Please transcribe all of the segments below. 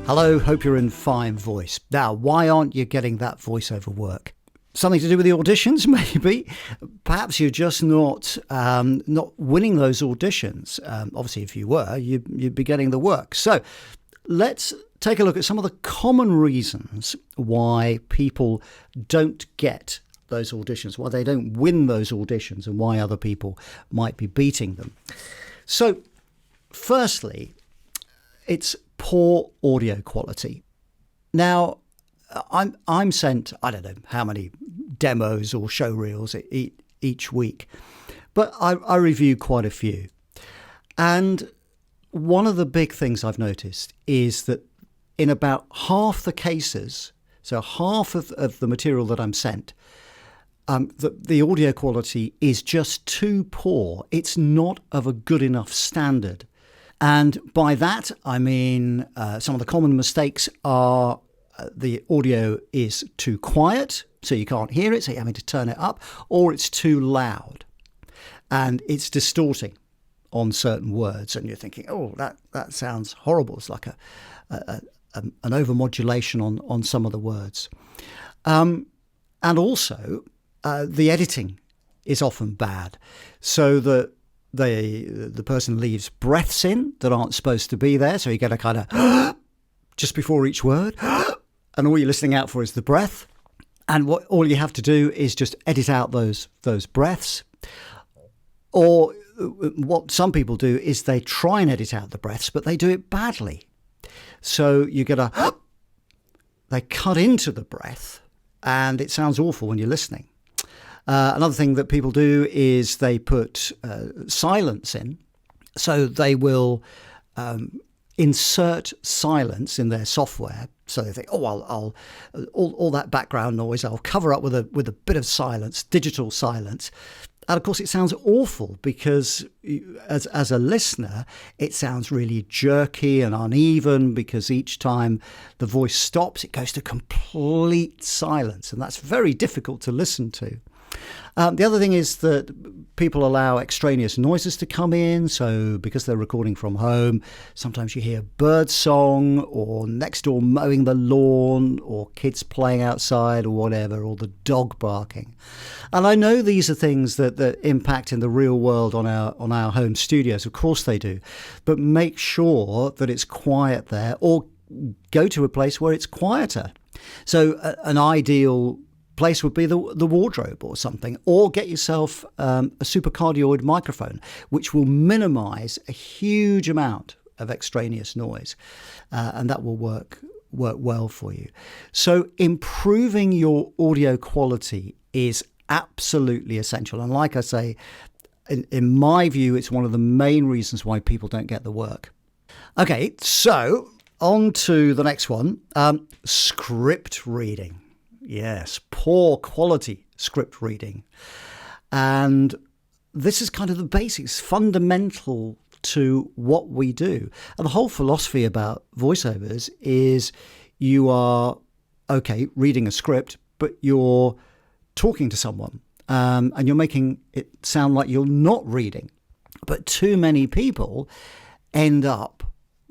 Hello, hope you're in fine voice. Now, why aren't you getting that voiceover work? Something to do with the auditions, maybe. Perhaps you're just not winning those auditions. Obviously, if you were, you'd be getting the work. So let's take a look at some of the common reasons why people don't get those auditions, why they don't win those auditions, and why other people might be beating them. So, firstly, it's poor audio quality. Now, I'm sent, I don't know how many demos or show reels each week, but I review quite a few. And one of the big things I've noticed is that in about half the cases, so half of the material that I'm sent, the audio quality is just too poor. It's not of a good enough standard. And by that, I mean some of the common mistakes are the audio is too quiet, so you can't hear it, so you're having to turn it up, or it's too loud and it's distorting on certain words. And you're thinking, oh, that sounds horrible. It's like an overmodulation on some of the words. And also, the editing is often bad. So that the person leaves breaths in that aren't supposed to be there. So you get a kind of just before each word, and all you're listening out for is the breath. And all you have to do is just edit out those breaths. Or what some people do is they try and edit out the breaths, but they do it badly. So you get they cut into the breath, and it sounds awful when you're listening. Another thing that people do is they put silence in. So they will insert silence in their software. So they think, oh, I'll all that background noise, I'll cover up with a bit of silence, digital silence. And of course, it sounds awful because as a listener, it sounds really jerky and uneven because each time the voice stops, it goes to complete silence. And that's very difficult to listen to. The other thing is that people allow extraneous noises to come in. So because they're recording from home, sometimes you hear bird song or next door mowing the lawn or kids playing outside or whatever, or the dog barking. And I know these are things that impact in the real world on our home studios. Of course they do. But make sure that it's quiet there, or go to a place where it's quieter. So an ideal place would be the wardrobe or something, or get yourself a supercardioid microphone, which will minimize a huge amount of extraneous noise, and that will work well for you. So improving your audio quality is absolutely essential, and like I say, in my view, it's one of the main reasons why people don't get the work. Okay, so on to the next one, script reading. Yes, poor quality script reading. And this is kind of the basics, fundamental to what we do. And the whole philosophy about voiceovers is you are, okay, reading a script, but you're talking to someone and you're making it sound like you're not reading. But too many people end up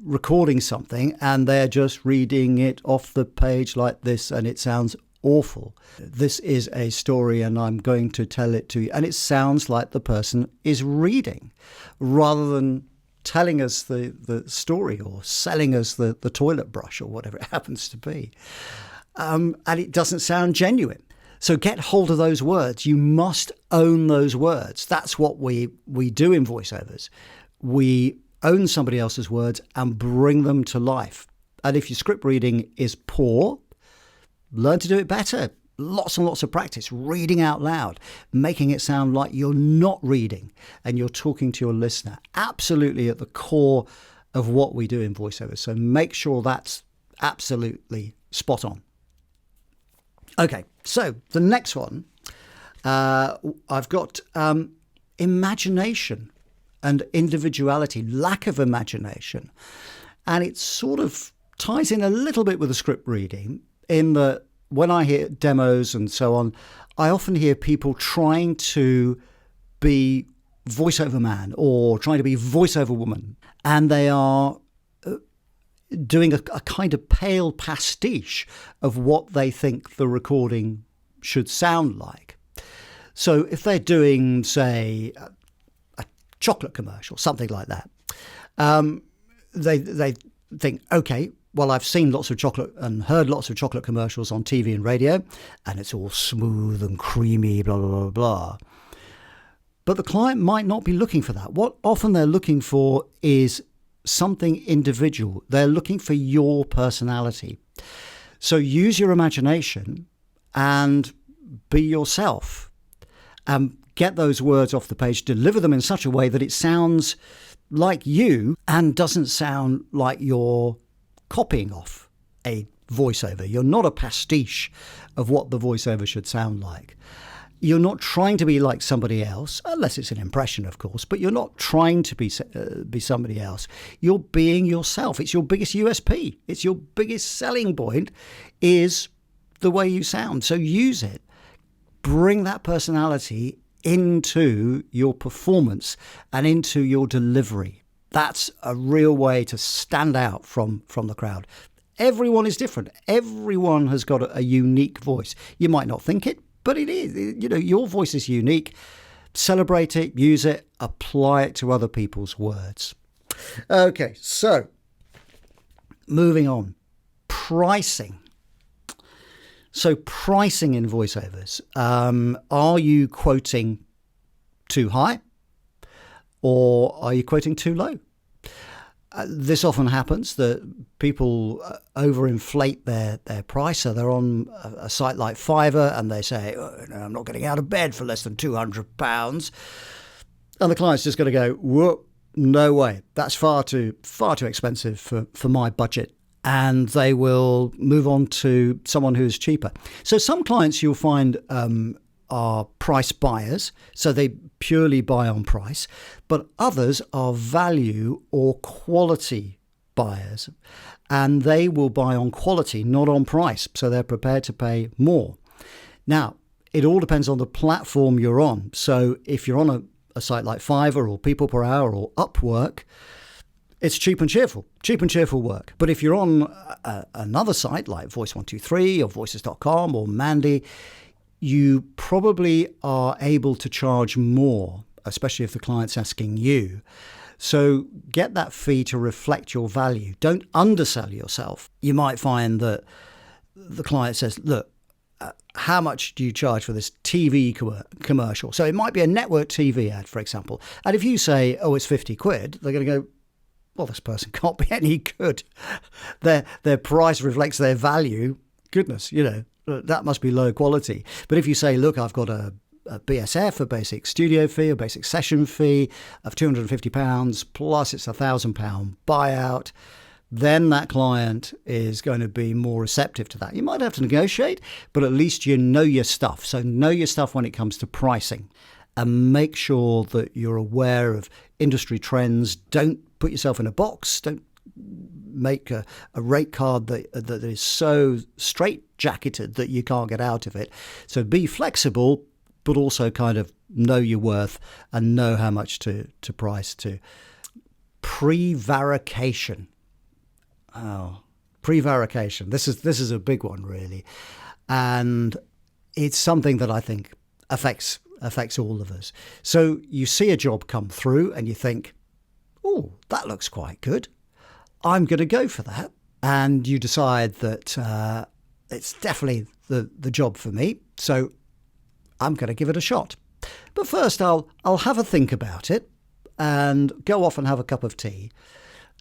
recording something and they're just reading it off the page like this, and it sounds awful. This is a story and I'm going to tell it to you. And it sounds like the person is reading rather than telling us the story or selling us the toilet brush or whatever it happens to be. And it doesn't sound genuine. So get hold of those words. You must own those words. That's what we do in voiceovers. We own somebody else's words and bring them to life. And if your script reading is poor, learn to do it better. Lots and lots of practice, reading out loud, making it sound like you're not reading and you're talking to your listener. Absolutely at the core of what we do in voiceovers. So make sure that's absolutely spot on. Okay, so the next one, I've got imagination and individuality, lack of imagination. And it sort of ties in a little bit with the script reading, in that when I hear demos and so on, I often hear people trying to be voiceover man or trying to be voiceover woman, and they are doing a kind of pale pastiche of what they think the recording should sound like. So if they're doing, say, a chocolate commercial, something like that, they think, okay, well, I've seen lots of chocolate and heard lots of chocolate commercials on TV and radio, and it's all smooth and creamy, blah, blah, blah, blah. But the client might not be looking for that. What often they're looking for is something individual. They're looking for your personality. So use your imagination and be yourself. Get those words off the page, deliver them in such a way that it sounds like you and doesn't sound like you're copying off a voiceover. You're not a pastiche of what the voiceover should sound like. You're not trying to be like somebody else, unless it's an impression, of course, but you're not trying to be somebody else. You're being yourself. It's your biggest USP. It's your biggest selling point is the way you sound. So use it. Bring that personality into your performance and into your delivery. That's a real way to stand out from the crowd. Everyone is different. Everyone has got a unique voice. You might not think it, but it is. You know, your voice is unique. Celebrate it, use it, apply it to other people's words. Okay, so moving on. Pricing. So pricing in voiceovers. Are you quoting too high or are you quoting too low? This often happens that people overinflate their price. So they're on a site like Fiverr and they say, oh, no, I'm not getting out of bed for less than £200. And the client's just going to go, whoa, no way. That's far too expensive for my budget. And they will move on to someone who's cheaper. So some clients you'll find are price buyers, so they purely buy on price, but others are value or quality buyers, and they will buy on quality, not on price, so they're prepared to pay more. Now, it all depends on the platform you're on. So if you're on a site like Fiverr or People Per Hour or Upwork, it's cheap and cheerful work. But if you're on another site like Voice123 or Voices.com or Mandy, you probably are able to charge more, especially if the client's asking you. So get that fee to reflect your value. Don't undersell yourself. You might find that the client says, look, how much do you charge for this TV commercial? So it might be a network TV ad, for example. And if you say, oh, it's 50 quid, they're going to go, well, this person can't be any good. Their price reflects their value. Goodness, you know, that must be low quality. But if you say, look, I've got a BSF, a basic studio fee, a basic session fee of £250, plus it's £1,000 buyout, then that client is going to be more receptive to that. You might have to negotiate, but at least you know your stuff. So know your stuff when it comes to pricing and make sure that you're aware of industry trends. Don't put yourself in a box. Don't make a rate card that is so straight-jacketed that you can't get out of it. So be flexible, but also kind of know your worth and know how much to price to. Prevarication. Oh, prevarication. This is a big one, really. And it's something that I think affects all of us. So you see a job come through and you think, oh, that looks quite good. I'm going to go for that. And you decide that it's definitely the job for me. So I'm going to give it a shot. But first, I'll have a think about it and go off and have a cup of tea.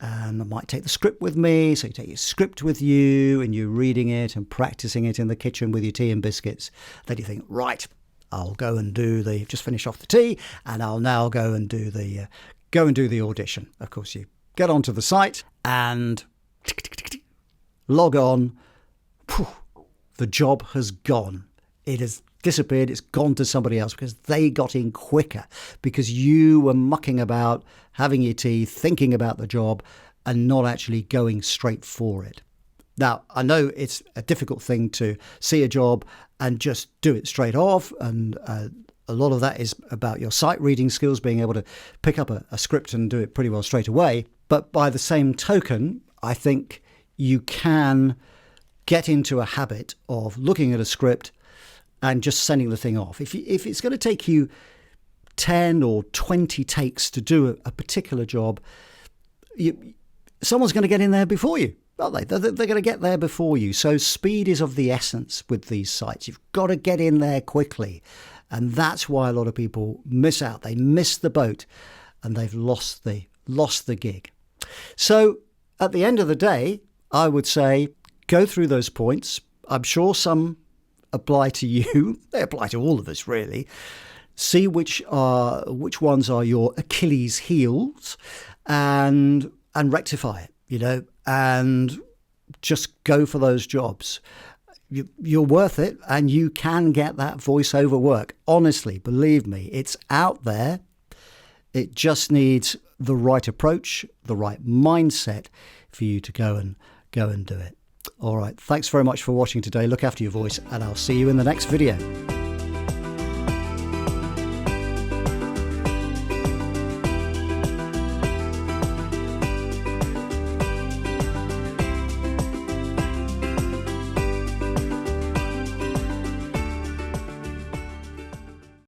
And I might take the script with me. So you take your script with you and you're reading it and practicing it in the kitchen with your tea and biscuits. Then you think, right, I'll go and just finish off the tea and I'll now go and do the audition. Of course, you get onto the site and log on. The job has gone. It has disappeared. It's gone to somebody else because they got in quicker, because you were mucking about, having your tea, thinking about the job and not actually going straight for it. Now, I know it's a difficult thing to see a job and just do it straight off. And a lot of that is about your sight reading skills, being able to pick up a script and do it pretty well straight away. But by the same token, I think you can get into a habit of looking at a script and just sending the thing off. If it's going to take you 10 or 20 takes to do a particular job, someone's going to get in there before you, aren't they? They're going to get there before you. So speed is of the essence with these sites. You've got to get in there quickly. And that's why a lot of people miss out. They miss the boat and they've lost the gig. So at the end of the day, I would say go through those points. I'm sure some apply to you. They apply to all of us, really. See which ones are your Achilles heels and rectify it, and just go for those jobs. You're worth it, and you can get that voiceover work. Honestly, believe me, it's out there. It just needs the right approach, the right mindset for you to go and do it. All right. Thanks very much for watching today. Look after your voice, and I'll see you in the next video.